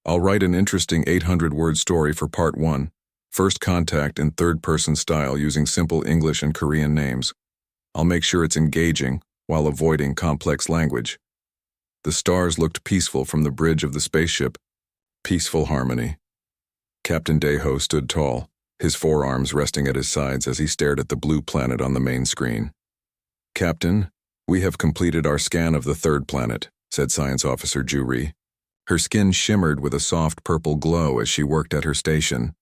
I'll write an interesting 800-word story for part 1, first contact in third-person style using simple English and Korean names. I'll make sure it's engaging while avoiding complex language. The stars looked peaceful from the bridge of the spaceship. Peaceful harmony. Captain Daeho stood tall, his forearms resting at his sides as he stared at the blue planet on the main screen. "Captain, we have completed our scan of the third planet," said Science Officer Ju-ri. Her skin shimmered with a soft purple glow as she worked at her station.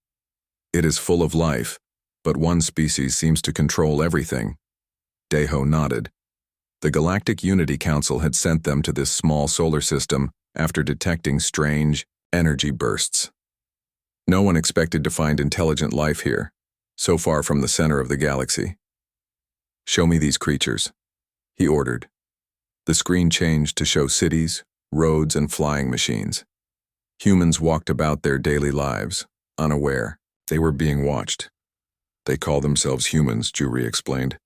"It is full of life, but one species seems to control everything." Daeho nodded. The Galactic Unity Council had sent them to this small solar system after detecting strange energy bursts. No one expected to find intelligent life here, so far from the center of the galaxy. "Show me these creatures," he ordered. The screen changed to show cities, roads, and flying machines. Humans walked about their daily lives, unaware. They were being watched. "They call themselves humans," Ju-ri explained.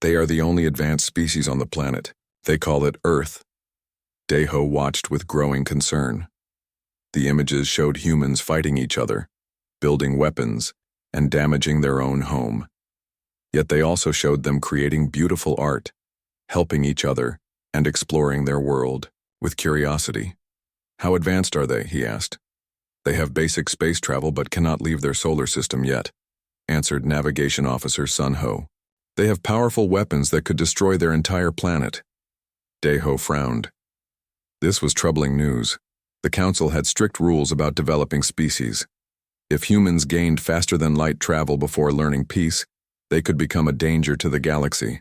"They are the only advanced species on the planet. They call it Earth." Daeho watched with growing concern. The images showed humans fighting each other, building weapons, and damaging their own home. Yet they also showed them creating beautiful art, helping each other, and exploring their world with curiosity. "How advanced are they?" he asked. "They have basic space travel but cannot leave their solar system yet," answered Navigation Officer Sun Ho. "They have powerful weapons that could destroy their entire planet." Daeho frowned. This was troubling news. The Council had strict rules about developing species. If humans gained faster-than-light travel before learning peace, they could become a danger to the galaxy.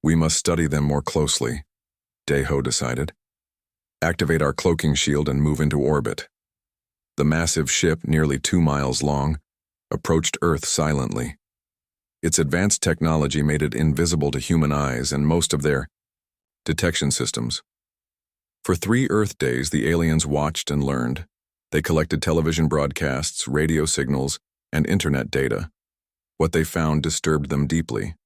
"We must study them more closely," Daeho decided. "Activate our cloaking shield and move into orbit." The massive ship, nearly 2 miles long, approached Earth silently. Its advanced technology made it invisible to human eyes and most of their detection systems. For 3 Earth days, the aliens watched and learned. They collected television broadcasts, radio signals, and internet data. What they found disturbed them deeply.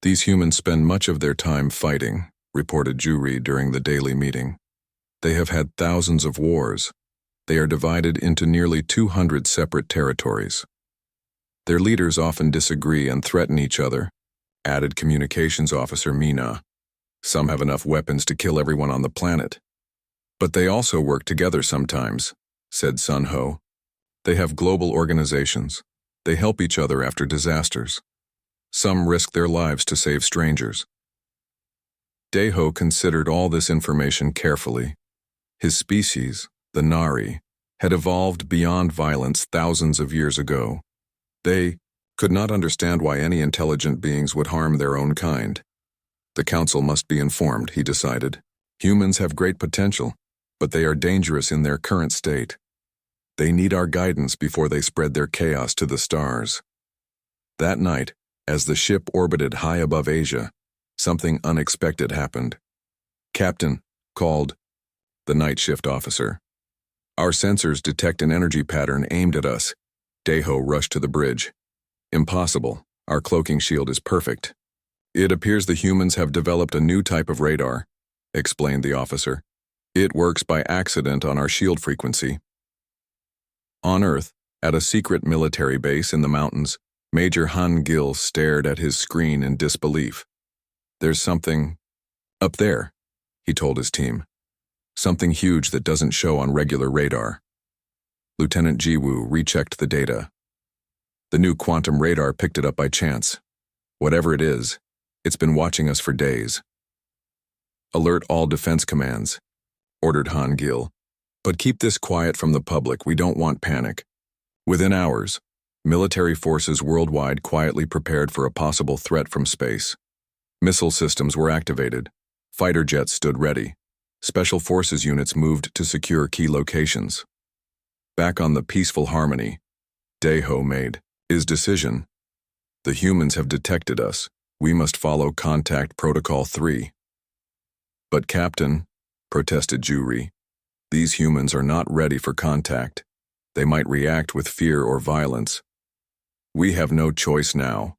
"These humans spend much of their time fighting," reported Ju-ri during the daily meeting. "They have had thousands of wars. They are divided into nearly 200 separate territories. Their leaders often disagree and threaten each other," added Communications Officer Mina. "Some have enough weapons to kill everyone on the planet. But they also work together sometimes," said Sun Ho. "They have global organizations. They help each other after disasters. Some risk their lives to save strangers." Daeho considered all this information carefully. His species, the Nari, had evolved beyond violence thousands of years ago. They could not understand why any intelligent beings would harm their own kind. The Council must be informed, he decided. Humans have great potential, but they are dangerous in their current state. They need our guidance before they spread their chaos to the stars. That night, as the ship orbited high above Asia, something unexpected happened. "Captain," called the night shift officer. "Our sensors detect an energy pattern aimed at us." Daeho rushed to the bridge. "Impossible. Our cloaking shield is perfect." "It appears the humans have developed a new type of radar," explained the officer. "It works by accident on our shield frequency." On Earth, at a secret military base in the mountains, Major Han Gil stared at his screen in disbelief. "There's something up there," he told his team. "Something huge that doesn't show on regular radar." Lieutenant Jiwoo rechecked the data. The new quantum radar picked it up by chance. "Whatever it is, it's been watching us for days." "Alert all defense commands," ordered Han Gil. "But keep this quiet from the public. We don't want panic." Within hours, military forces worldwide quietly prepared for a possible threat from space. Missile systems were activated. Fighter jets stood ready. Special forces units moved to secure key locations. Back on the peaceful harmony, Daeho made his decision. "The humans have detected us. We must follow Contact Protocol 3. "But Captain," protested Ju-ri, "these humans are not ready for contact. They might react with fear or violence." "We have no choice now,"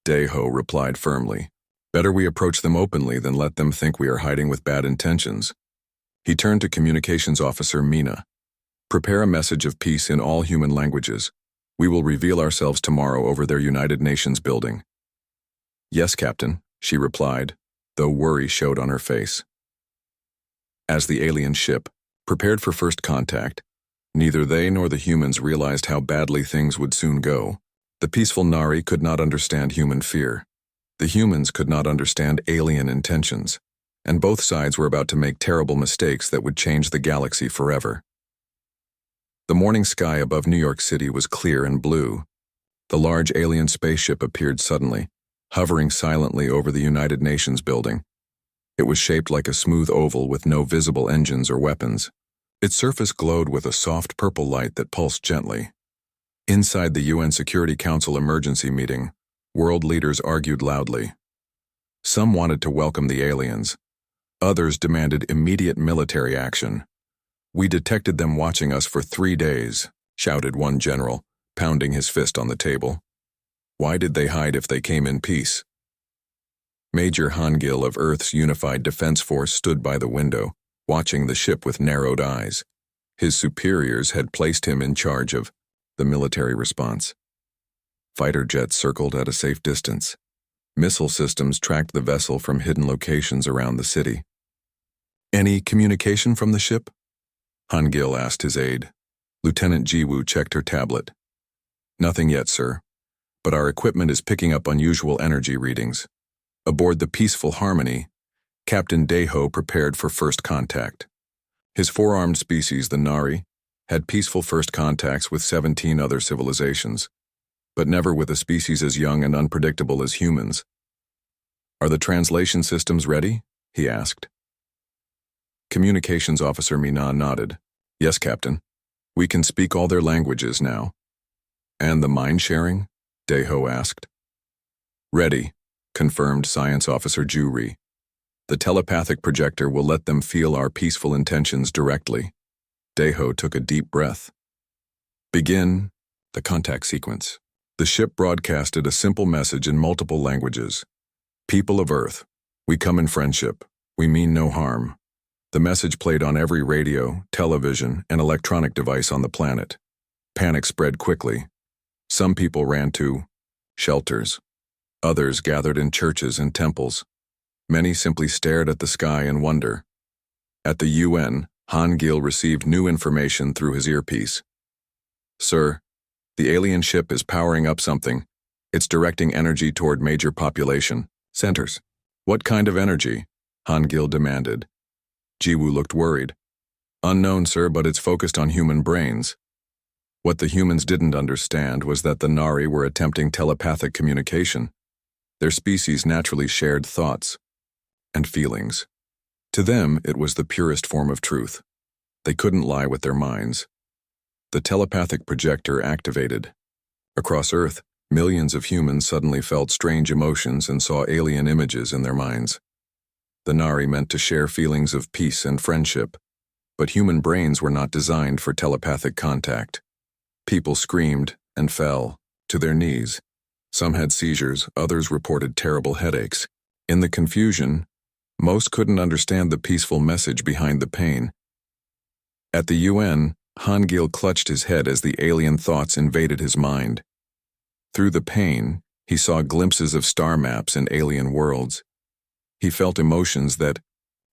Daeho replied firmly. "Better we approach them openly than let them think we are hiding with bad intentions." He turned to Communications Officer Mina. Prepare a message of peace in all human languages. We will reveal ourselves tomorrow over their United Nations building. Yes, Captain, she replied, though worry showed on her face. As the alien ship prepared for first contact, neither they nor the humans realized how badly things would soon go. The peaceful Nari could not understand human fear. The humans could not understand alien intentions, and both sides were about to make terrible mistakes that would change the galaxy forever. The morning sky above New York City was clear and blue. The large alien spaceship appeared suddenly, hovering silently over the United Nations building. It was shaped like a smooth oval with no visible engines or weapons. Its surface glowed with a soft purple light that pulsed gently. Inside the UN Security Council emergency meeting, world leaders argued loudly. Some wanted to welcome the aliens. Others demanded immediate military action. "We detected them watching us for 3 days," shouted one general, pounding his fist on the table. "Why did they hide if they came in peace?" Major Hangil of Earth's Unified Defense Force stood by the window, watching the ship with narrowed eyes. His superiors had placed him in charge of the military response. Fighter jets circled at a safe distance. Missile systems tracked the vessel from hidden locations around the city. "Any communication from the ship?" Hangil asked his aide. Lieutenant Jiwoo checked her tablet. "Nothing yet, sir, but our equipment is picking up unusual energy readings." Aboard the Peaceful Harmony, Captain Daeho prepared for first contact. His four-armed species, the Nari, had peaceful first contacts with 17 other civilizations, but never with a species as young and unpredictable as humans. "Are the translation systems ready?" he asked. Communications Officer Mina nodded. "Yes, Captain. We can speak all their languages now." "And the mind sharing?" Daeho asked. "Ready," confirmed Science Officer Juri. "The telepathic projector will let them feel our peaceful intentions directly." Daeho took a deep breath. "Begin the contact sequence." The ship broadcasted a simple message in multiple languages. "People of Earth, we come in friendship. We mean no harm." The message played on every radio, television, and electronic device on the planet. Panic spread quickly. Some people ran to shelters. Others gathered in churches and temples. Many simply stared at the sky in wonder. At the UN, Hangil received new information through his earpiece. "Sir, the alien ship is powering up something. It's directing energy toward major population centers." "What kind of energy?" Hangil demanded. Jiwoo looked worried. "Unknown, sir, but it's focused on human brains." What the humans didn't understand was that the Nari were attempting telepathic communication. Their species naturally shared thoughts and feelings. To them, it was the purest form of truth. They couldn't lie with their minds. The telepathic projector activated. Across Earth, millions of humans suddenly felt strange emotions and saw alien images in their minds. The Nari meant to share feelings of peace and friendship, but human brains were not designed for telepathic contact. People screamed and fell to their knees. Some had seizures, others reported terrible headaches. In the confusion, most couldn't understand the peaceful message behind the pain. At the UN, Hangil clutched his head as the alien thoughts invaded his mind. Through the pain, he saw glimpses of star maps and alien worlds. He felt emotions that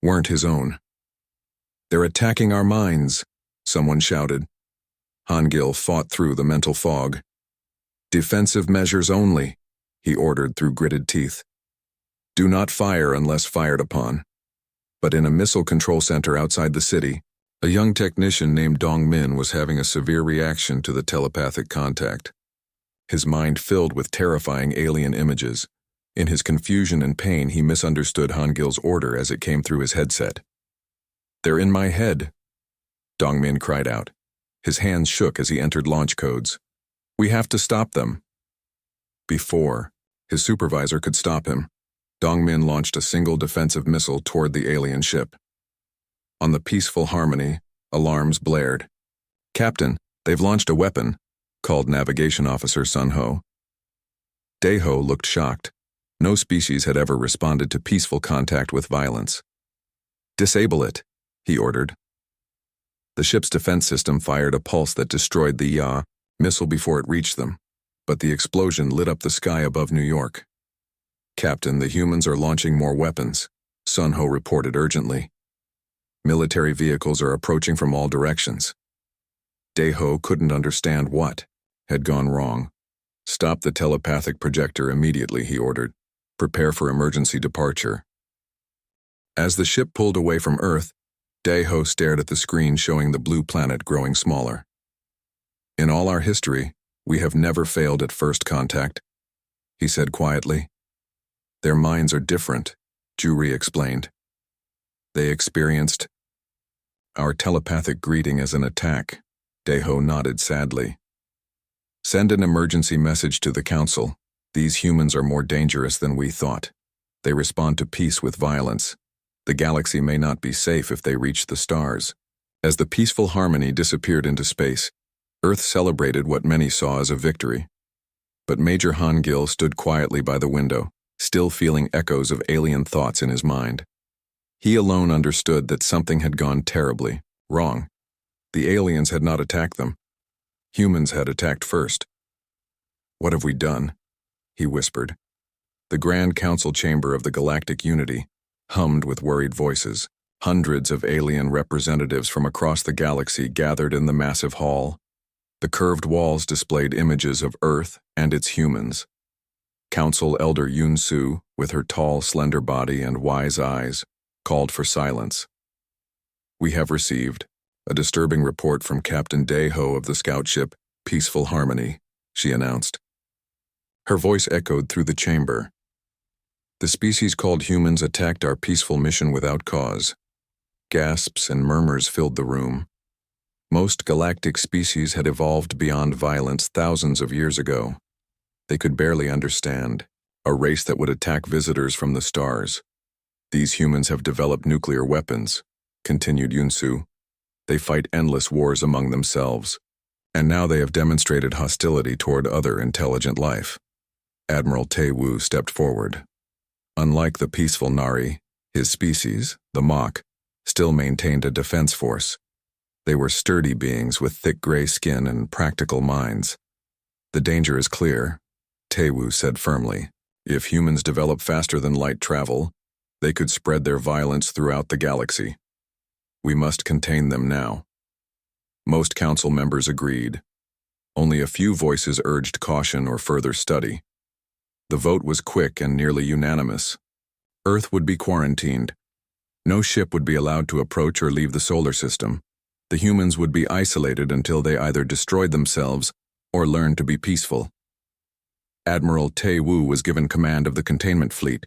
weren't his own. "They're attacking our minds," someone shouted. Hangil fought through the mental fog. "Defensive measures only," he ordered through gritted teeth. "Do not fire unless fired upon." But in a missile control center outside the city, a young technician named Dong Min was having a severe reaction to the telepathic contact. His mind filled with terrifying alien images. In his confusion and pain, he misunderstood Hangil's order as it came through his headset. "They're in my head," Dong Min cried out. His hands shook as he entered launch codes. "We have to stop them." Before his supervisor could stop him, Dong Min launched a single defensive missile toward the alien ship. On the Peaceful Harmony, alarms blared. "Captain, they've launched a weapon," called Navigation Officer Sun Ho. Daeho looked shocked. No species had ever responded to peaceful contact with violence. "Disable it," he ordered. The ship's defense system fired a pulse that destroyed the missile before it reached them, but the explosion lit up the sky above New York. "Captain, the humans are launching more weapons," Sun Ho reported urgently. "Military vehicles are approaching from all directions." Dae-ho couldn't understand what had gone wrong. "Stop the telepathic projector immediately," he ordered. "Prepare for emergency departure." As the ship pulled away from Earth, Dae-ho stared at the screen showing the blue planet growing smaller. "In all our history, we have never failed at first contact," he said quietly. "Their minds are different," Juri explained. "They experienced our telepathic greeting as an attack." Dae-ho nodded sadly. "Send an emergency message to the Council. These humans are more dangerous than we thought. They respond to peace with violence. The galaxy may not be safe if they reach the stars." As the peaceful harmony disappeared into space, Earth celebrated what many saw as a victory. But Major Han-gil stood quietly by the window, still feeling echoes of alien thoughts in his mind. He alone understood that something had gone terribly wrong. The aliens had not attacked them. Humans had attacked first. "What have we done?" he whispered. The Grand Council chamber of the Galactic Unity hummed with worried voices. Hundreds of alien representatives from across the galaxy gathered in the massive hall. The curved walls displayed images of Earth and its humans. Council Elder Yun-su, with her tall, slender body and wise eyes, called for silence. "We have received a disturbing report from Captain Dae-ho of the scout ship Peaceful Harmony," she announced. Her voice echoed through the chamber. "The species called humans attacked our peaceful mission without cause." Gasps and murmurs filled the room. Most galactic species had evolved beyond violence thousands of years ago. They could barely understand a race that would attack visitors from the stars. "These humans have developed nuclear weapons," continued Yun-su. "They fight endless wars among themselves, and now they have demonstrated hostility toward other intelligent life." Admiral Tae-woo stepped forward. Unlike the peaceful Nari, his species, the Mach, still maintained a defense force. They were sturdy beings with thick gray skin and practical minds. "The danger is clear," Tae-woo said firmly. "If humans develop faster than light travel, they could spread their violence throughout the galaxy. We must contain them now." Most council members agreed. Only a few voices urged caution or further study. The vote was quick and nearly unanimous. Earth would be quarantined. No ship would be allowed to approach or leave the solar system. The humans would be isolated until they either destroyed themselves or learned to be peaceful. Admiral Tae-woo was given command of the containment fleet.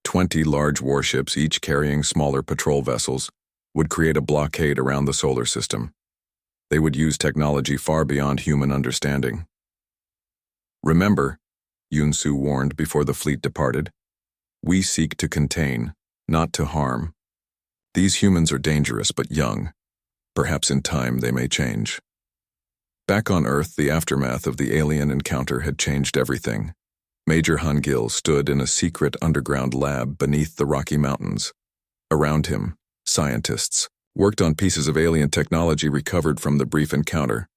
20 large warships, each carrying smaller patrol vessels, would create a blockade around the solar system. They would use technology far beyond human understanding. "Remember," Yun-su warned before the fleet departed, "we seek to contain, not to harm. These humans are dangerous but young. Perhaps in time they may change." Back on Earth, the aftermath of the alien encounter had changed everything. Major Han-gil stood in a secret underground lab beneath the Rocky Mountains. Around him, scientists worked on pieces of alien technology recovered from the brief encounter.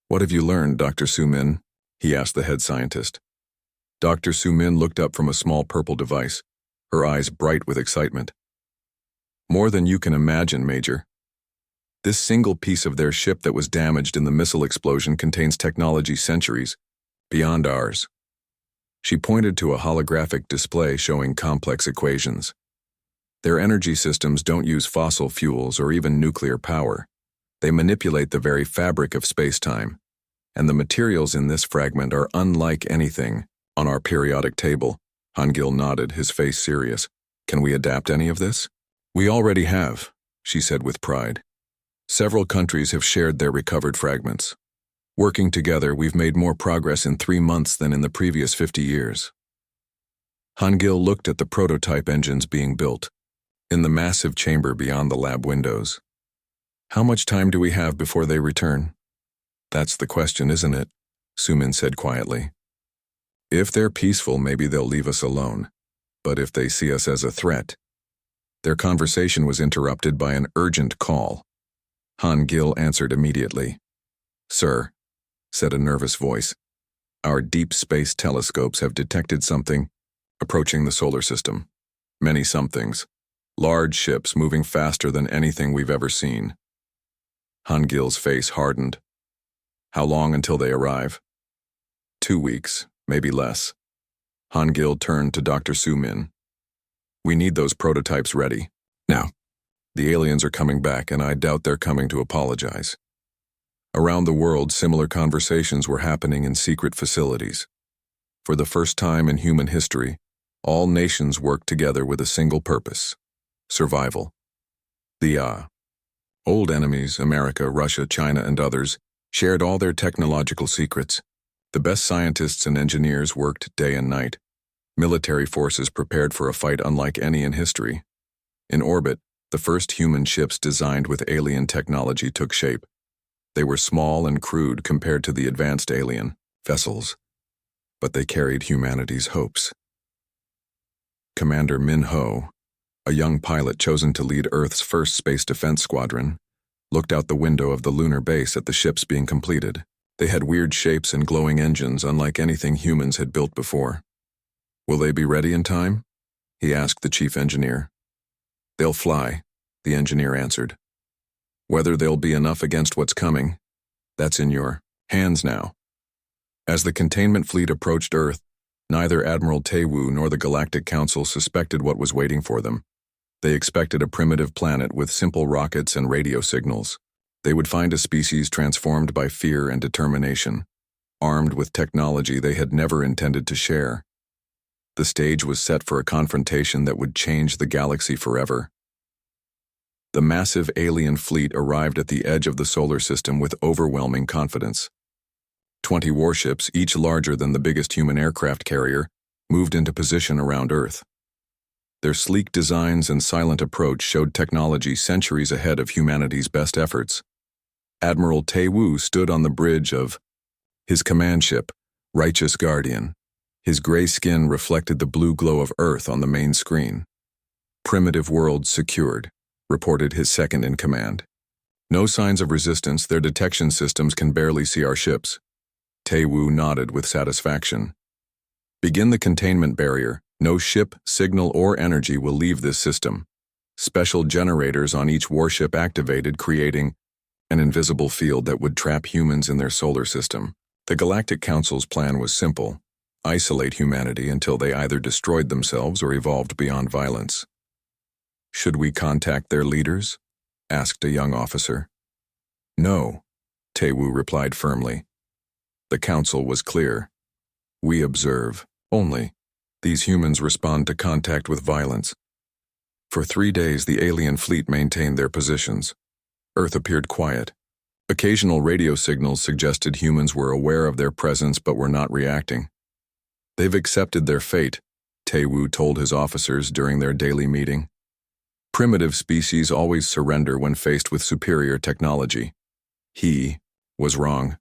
"What have you learned, Dr. Su-min?" he asked the head scientist. Dr. Su-min looked up from a small purple device, her eyes bright with excitement. "More than you can imagine, Major. This single piece of their ship that was damaged in the missile explosion contains technology centuries beyond ours." She pointed to a holographic display showing complex equations. "Their energy systems don't use fossil fuels or even nuclear power. They manipulate the very fabric of space-time, and the materials in this fragment are unlike anything on our periodic table." Han-gil nodded, his face serious. "Can we adapt any of this?" "We already have," she said with pride. "Several countries have shared their recovered fragments. Working together, we've made more progress in 3 months than in the previous 50 years. Han-gil looked at the prototype engines being built in the massive chamber beyond the lab windows. "How much time do we have before they return?" "That's the question, isn't it?" Su-min said quietly. "If they're peaceful, maybe they'll leave us alone. But if they see us as a threat..." Their conversation was interrupted by an urgent call. Han Gil answered immediately. "Sir," said a nervous voice, "our deep space telescopes have detected something approaching the solar system. Many somethings. Large ships moving faster than anything we've ever seen." Han Gil's face hardened. "How long until they arrive?" 2 weeks, maybe less." Han Gil turned to Dr. Su Min. "We need those prototypes ready. Now, the aliens are coming back, and I doubt they're coming to apologize." Around the world, similar conversations were happening in secret facilities. For the first time in human history, all nations worked together with a single purpose: survival. The old enemies, America, Russia, China, and others, shared all their technological secrets. The best scientists and engineers worked day and night. Military forces prepared for a fight unlike any in history. In orbit, the first human ships designed with alien technology took shape. They were small and crude compared to the advanced alien vessels, but they carried humanity's hopes. Commander Min Ho, a young pilot chosen to lead Earth's first space defense squadron, looked out the window of the lunar base at the ships being completed. They had weird shapes and glowing engines unlike anything humans had built before. "Will they be ready in time?" he asked the chief engineer. "They'll fly," the engineer answered. "Whether they'll be enough against what's coming, that's in your hands now." As the containment fleet approached Earth, neither Admiral Taewoo nor the Galactic Council suspected what was waiting for them. They expected a primitive planet with simple rockets and radio signals. They would find a species transformed by fear and determination, armed with technology they had never intended to share. The stage was set for a confrontation that would change the galaxy forever. The massive alien fleet arrived at the edge of the solar system with overwhelming confidence. 20 warships, each larger than the biggest human aircraft carrier, moved into position around Earth. Their sleek designs and silent approach showed technology centuries ahead of humanity's best efforts. Admiral Taewoo stood on the bridge of his command ship, Righteous Guardian. His gray skin reflected the blue glow of Earth on the main screen. "Primitive world secured," reported his second-in-command. "No signs of resistance. Their detection systems can barely see our ships." Taewoo nodded with satisfaction. "Begin the containment barrier. No ship, signal, or energy will leave this system." Special generators on each warship activated, creating an invisible field that would trap humans in their solar system. The Galactic Council's plan was simple: isolate humanity until they either destroyed themselves or evolved beyond violence. "Should we contact their leaders?" asked a young officer. "No," Taewoo replied firmly. The council was clear. "We observe only. These humans respond to contact with violence." For 3 days, the alien fleet maintained their positions. Earth appeared quiet. Occasional radio signals suggested humans were aware of their presence but were not reacting. "They've accepted their fate," Taewoo told his officers during their daily meeting. "Primitive species always surrender when faced with superior technology." He was wrong.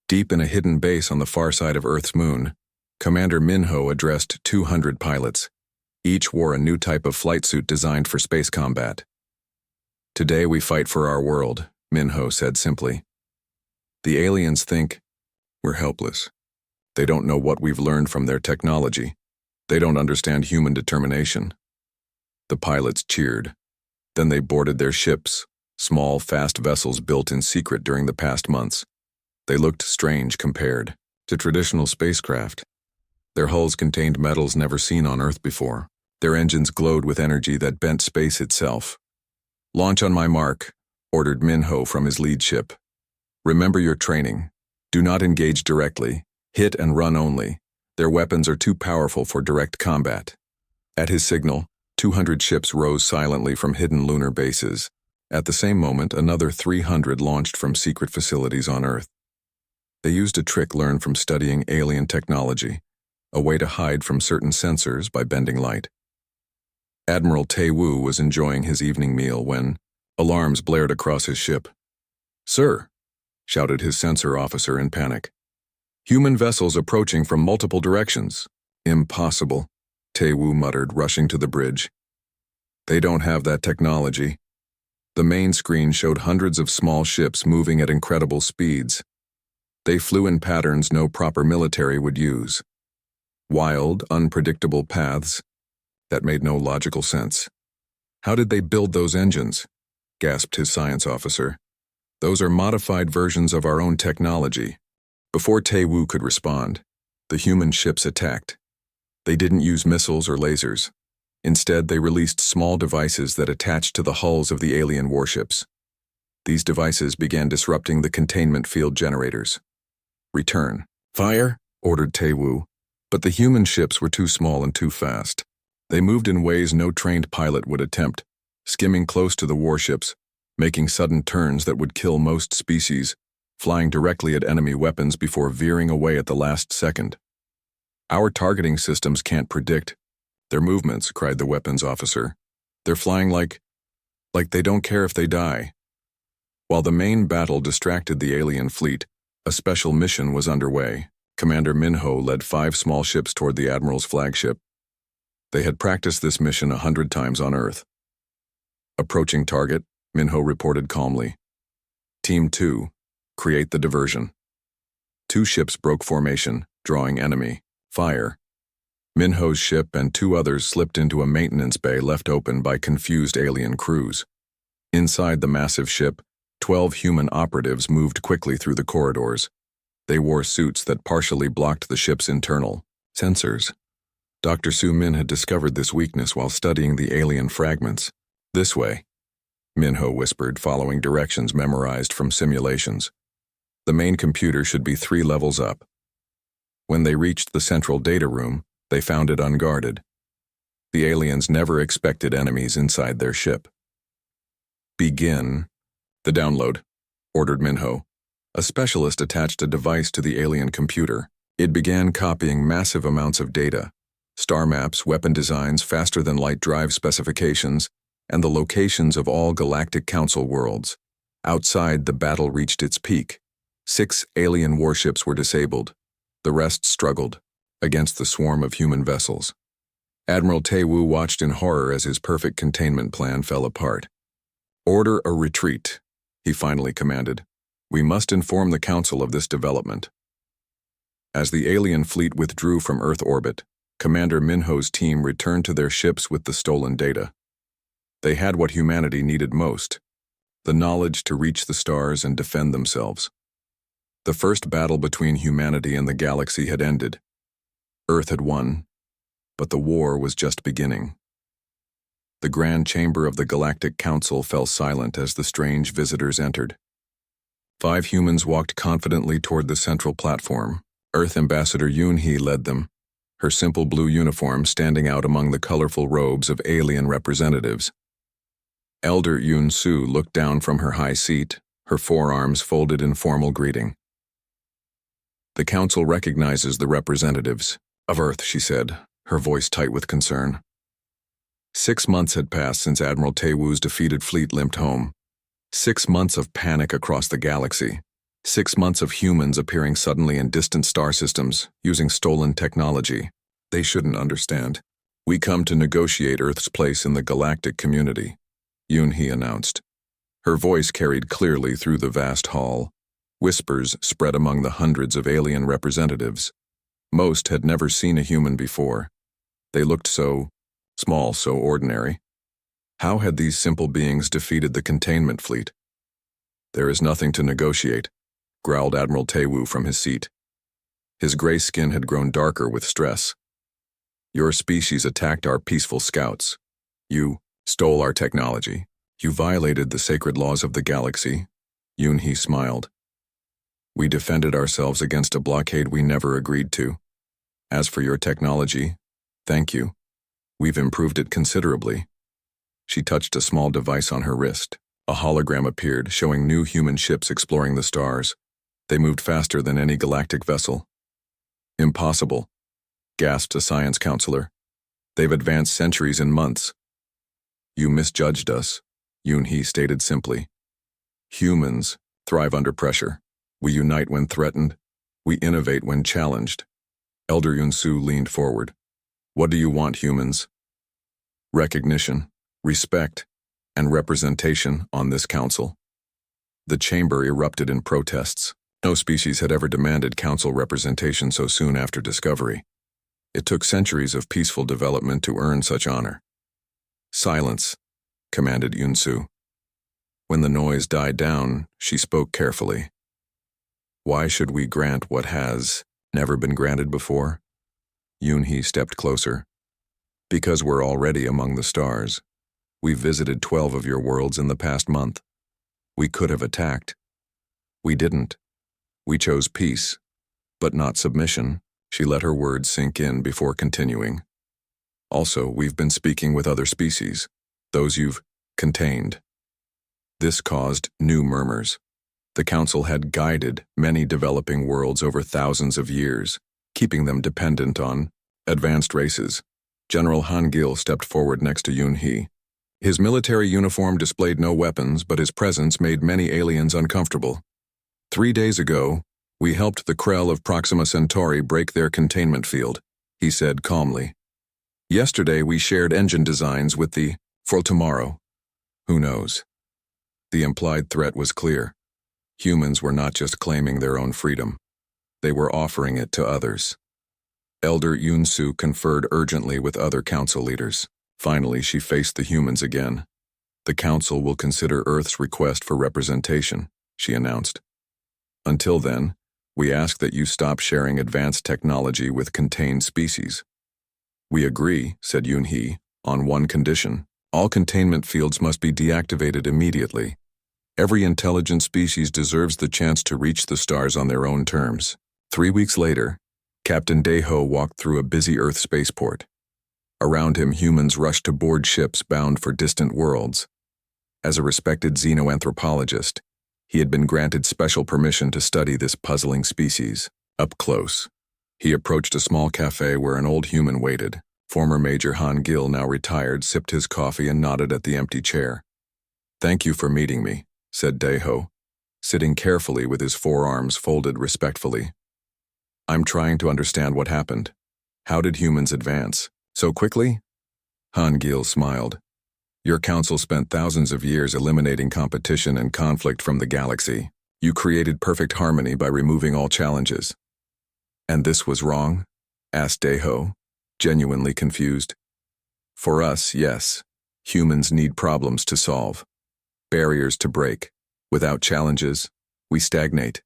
Deep in a hidden base on the far side of Earth's moon, Commander Min Ho addressed 200 pilots. Each wore a new type of flight suit designed for space combat. "Today we fight for our world," Min Ho said simply. "The aliens think we're helpless. They don't know what we've learned from their technology. They don't understand human determination." The pilots cheered. Then they boarded their ships, small, fast vessels built in secret during the past months. They looked strange compared to traditional spacecraft. Their hulls contained metals never seen on Earth before. Their engines glowed with energy that bent space itself. "Launch on my mark," ordered Min Ho from his lead ship. "Remember your training. Do not engage directly. Hit and run only. Their weapons are too powerful for direct combat." At his signal, 200 ships rose silently from hidden lunar bases. At the same moment, another 300 launched from secret facilities on Earth. They used a trick learned from studying alien technology, a way to hide from certain sensors by bending light. Admiral Taewoo was enjoying his evening meal when alarms blared across his ship. "Sir," shouted his sensor officer in panic. "Human vessels approaching from multiple directions." "Impossible," Taewoo muttered, rushing to the bridge. "They don't have that technology." The main screen showed hundreds of small ships moving at incredible speeds. They flew in patterns no proper military would use. Wild, unpredictable paths that made no logical sense. "How did they build those engines?" gasped his science officer. "Those are modified versions of our own technology." Before Tae-woo could respond, the human ships attacked. They didn't use missiles or lasers. Instead, they released small devices that attached to the hulls of the alien warships. These devices began disrupting the containment field generators. "Return." "Fire," ordered Tae-woo, but the human ships were too small and too fast. They moved in ways no trained pilot would attempt, skimming close to the warships, making sudden turns that would kill most species, flying directly at enemy weapons before veering away at the last second. "Our targeting systems can't predict their movements," cried the weapons officer. "They're flying like they don't care if they die." While the main battle distracted the alien fleet, a special mission was underway. Commander Minho led 5 small ships toward the Admiral's flagship. They had practiced this mission 100 times on Earth. "Approaching target," Minho reported calmly. "Team 2, create the diversion." 2 ships broke formation, drawing enemy. "Fire." Minho's ship and 2 others slipped into a maintenance bay left open by confused alien crews. Inside the massive ship, 12 human operatives moved quickly through the corridors. They wore suits that partially blocked the ship's internal sensors. Dr. Su-min had discovered this weakness while studying the alien fragments. "This way," Minho whispered, following directions memorized from simulations. "The main computer should be 3 levels up." When they reached the central data room, they found it unguarded. The aliens never expected enemies inside their ship. "Begin the download," ordered Minho. A specialist attached a device to the alien computer. It began copying massive amounts of data: star maps, weapon designs, faster-than-light drive specifications, and the locations of all Galactic Council worlds. Outside, the battle reached its peak. 6 alien warships were disabled. The rest struggled against the swarm of human vessels. Admiral Tae-woo watched in horror as his perfect containment plan fell apart. "Order a retreat," he finally commanded. "We must inform the Council of this development." As the alien fleet withdrew from Earth orbit, Commander Minho's team returned to their ships with the stolen data. They had what humanity needed most: the knowledge to reach the stars and defend themselves. The first battle between humanity and the galaxy had ended. Earth had won, but the war was just beginning. The Grand Chamber of the Galactic Council fell silent as the strange visitors entered. 5 humans walked confidently toward the central platform. Earth Ambassador Yoon-hee led them, her simple blue uniform standing out among the colorful robes of alien representatives. Elder Yoon-soo looked down from her high seat, her forearms folded in formal greeting. "The Council recognizes the representatives of Earth," she said, her voice tight with concern. 6 months had passed since Admiral Tae-woo's defeated fleet limped home. 6 months of panic across the galaxy. 6 months of humans appearing suddenly in distant star systems, using stolen technology. "They shouldn't understand. We come to negotiate Earth's place in the galactic community," Yoon-hee announced. Her voice carried clearly through the vast hall. Whispers spread among the hundreds of alien representatives. Most had never seen a human before. They looked so small, so ordinary. How had these simple beings defeated the containment fleet? "There is nothing to negotiate," growled Admiral Tae-woo from his seat. His gray skin had grown darker with stress. "Your species attacked our peaceful scouts. You stole our technology. You violated the sacred laws of the galaxy." Yoon-hee smiled. "We defended ourselves against a blockade we never agreed to. As for your technology, thank you. We've improved it considerably." She touched a small device on her wrist. A hologram appeared, showing new human ships exploring the stars. They moved faster than any galactic vessel. "Impossible," gasped a science counselor. "They've advanced centuries in months." "You misjudged us," Yoon-hee stated simply. "Humans thrive under pressure. We unite when threatened. We innovate when challenged." Elder Yoon-soo leaned forward. "What do you want, humans?" "Recognition, respect, and representation on this council. The chamber erupted in protests. No species had ever demanded council representation so soon after discovery. It took centuries of peaceful development to earn such honor. "Silence," commanded Yunsu. When the noise died down, she spoke carefully. "Why should we grant what has never been granted before?" Yunhee stepped closer. "Because we're already among the stars. We've visited 12 of your worlds in the past month. We could have attacked. We didn't. We chose peace, but not submission." She let her words sink in before continuing. "Also, we've been speaking with other species, those you've contained." This caused new murmurs. The council had guided many developing worlds over thousands of years, keeping them dependent on advanced races. General Han Gil stepped forward next to Yunhee. His military uniform displayed no weapons, but his presence made many aliens uncomfortable. 3 days ago, we helped the Krell of Proxima Centauri break their containment field, he said calmly. Yesterday, we shared engine designs with the for tomorrow. Who knows? The implied threat was clear. Humans were not just claiming their own freedom. They were offering it to others. Elder Yunsu conferred urgently with other council leaders. Finally, she faced the humans again. "The council will consider Earth's request for representation," she announced. "Until then, we ask that you stop sharing advanced technology with contained species." "We agree," said Yunhee, "on one condition. All containment fields must be deactivated immediately. Every intelligent species deserves the chance to reach the stars on their own terms." 3 weeks later, Captain Daeho walked through a busy Earth spaceport. Around him, humans rushed to board ships bound for distant worlds. As a respected xenoanthropologist, he had been granted special permission to study this puzzling species up close. He approached a small cafe where an old human waited. Former Major Han Gil, now retired, sipped his coffee and nodded at the empty chair. "Thank you for meeting me," said Daeho, sitting carefully with his forearms folded respectfully. "I'm trying to understand what happened. How did humans advance so quickly?" Han Gil smiled. "Your council spent thousands of years eliminating competition and conflict from the galaxy. You created perfect harmony by removing all challenges." "And this was wrong?" asked Daeho, genuinely confused. "For us, yes. Humans need problems to solve, barriers to break. Without challenges, we stagnate."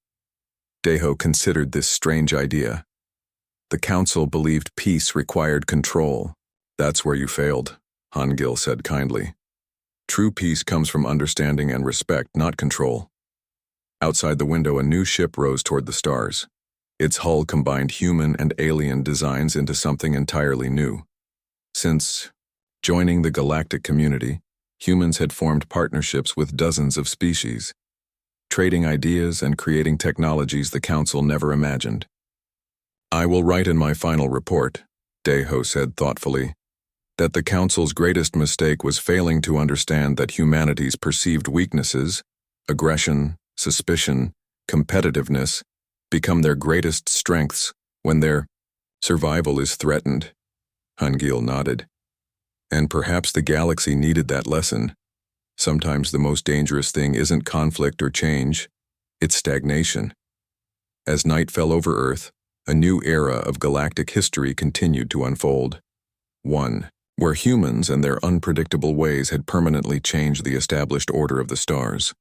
Daeho considered this strange idea. "The council believed peace required control." "That's where you failed," Han Gil said kindly. "True peace comes from understanding and respect, not control." Outside the window, a new ship rose toward the stars. Its hull combined human and alien designs into something entirely new. Since joining the galactic community, humans had formed partnerships with dozens of species, trading ideas and creating technologies the council never imagined. "I will write in my final report," Daeho said thoughtfully, "that the council's greatest mistake was failing to understand that humanity's perceived weaknesses, aggression, suspicion, competitiveness, become their greatest strengths when their survival is threatened." Han Gil nodded. "And perhaps the galaxy needed that lesson. Sometimes the most dangerous thing isn't conflict or change, it's stagnation." As night fell over Earth, a new era of galactic history continued to unfold. One where humans and their unpredictable ways had permanently changed the established order of the stars.